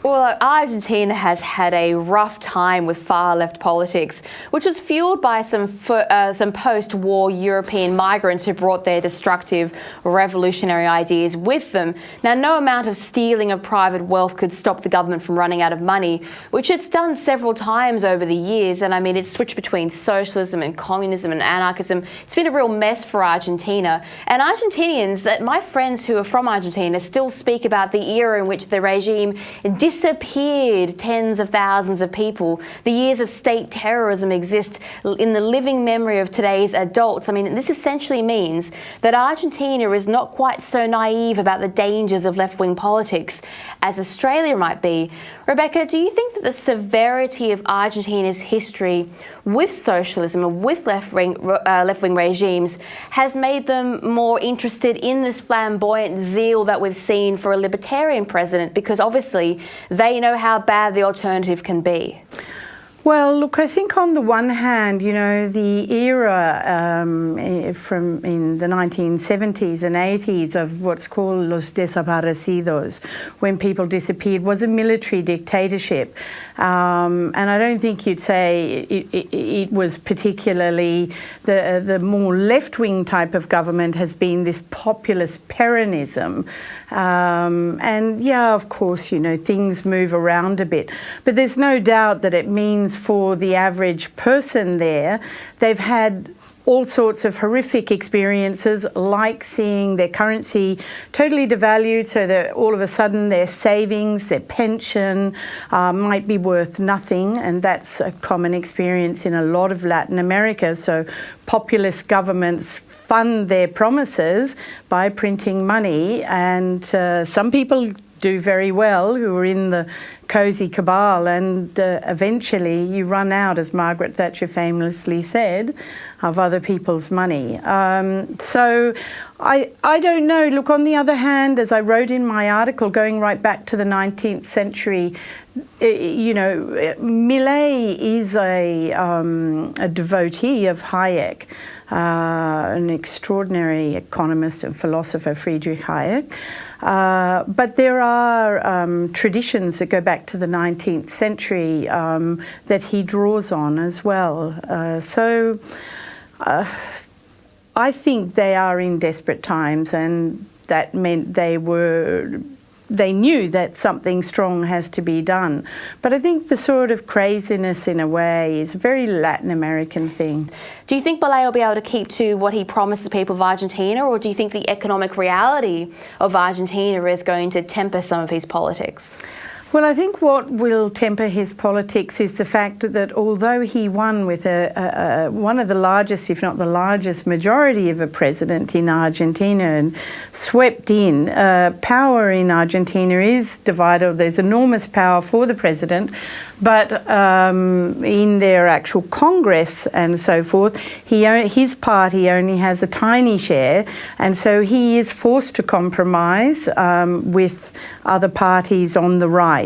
Well, Argentina has had a rough time with far-left politics, which was fueled by some post-war European migrants who brought their destructive revolutionary ideas with them. Now, no amount of stealing of private wealth could stop the government from running out of money, which it's done several times over the years. And I mean, it's switched between socialism and communism and anarchism. It's been a real mess for Argentina. And Argentinians, my friends who are from Argentina, still speak about the era in which the regime disappeared tens of thousands of people. The years of state terrorism exist in the living memory of today's adults. I mean, this essentially means that Argentina is not quite so naive about the dangers of left-wing politics as Australia might be. Rebecca, do you think that the severity of Argentina's history with socialism and with left-wing regimes has made them more interested in this flamboyant zeal that we've seen for a libertarian president? Because obviously they know how bad the alternative can be. Well, look, I think on the one hand, you know, the era from in the 1970s and 80s of what's called los desaparecidos, when people disappeared, was a military dictatorship. And I don't think you'd say it was particularly the more left-wing type of government has been this populist Peronism. And yeah, of course, you know, things move around a bit. But there's no doubt that it means for the average person there, they've had all sorts of horrific experiences, like seeing their currency totally devalued, so that all of a sudden their savings, their pension might be worth nothing, and that's a common experience in a lot of Latin America. So populist governments fund their promises by printing money, and some people do very well who are in the cosy cabal, and eventually you run out, as Margaret Thatcher famously said, of other people's money. So I don't know. Look, on the other hand, as I wrote in my article, going right back to the 19th century, you know, Milei is a devotee of Hayek, an extraordinary economist and philosopher, Friedrich Hayek. But there are traditions that go back to the 19th century that he draws on as well. So I think they are in desperate times, and that meant they knew that something strong has to be done. But I think the sort of craziness, in a way, is a very Latin American thing. Do you think Milei will be able to keep to what he promised the people of Argentina, or do you think the economic reality of Argentina is going to temper some of his politics? Well, I think what will temper his politics is the fact that although he won with one of the largest, if not the largest, majority of a president in Argentina and swept in, power in Argentina is divided. There's enormous power for the president, but in their actual Congress and so forth, his party only has a tiny share, and so he is forced to compromise with other parties on the right.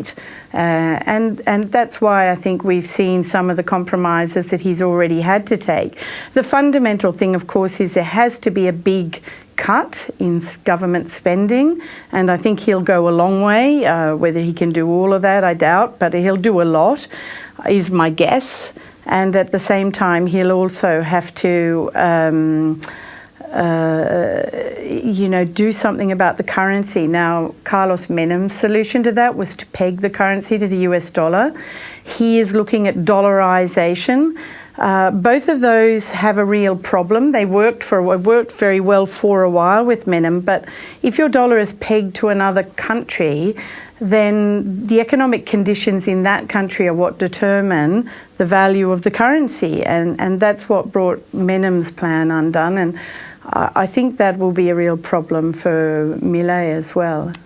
And that's why I think we've seen some of the compromises that he's already had to take. The fundamental thing, of course, is there has to be a big cut in government spending, and I think he'll go a long way. Whether he can do all of that, I doubt, but he'll do a lot, is my guess. And at the same time, he'll also have to you know, do something about the currency. Now, Carlos Menem's solution to that was to peg the currency to the US dollar. He is looking at dollarization. Both of those have a real problem. They worked very well for a while with Menem, but if your dollar is pegged to another country, then the economic conditions in that country are what determine the value of the currency, and that's what brought Menem's plan undone, and I think that will be a real problem for Milei as well.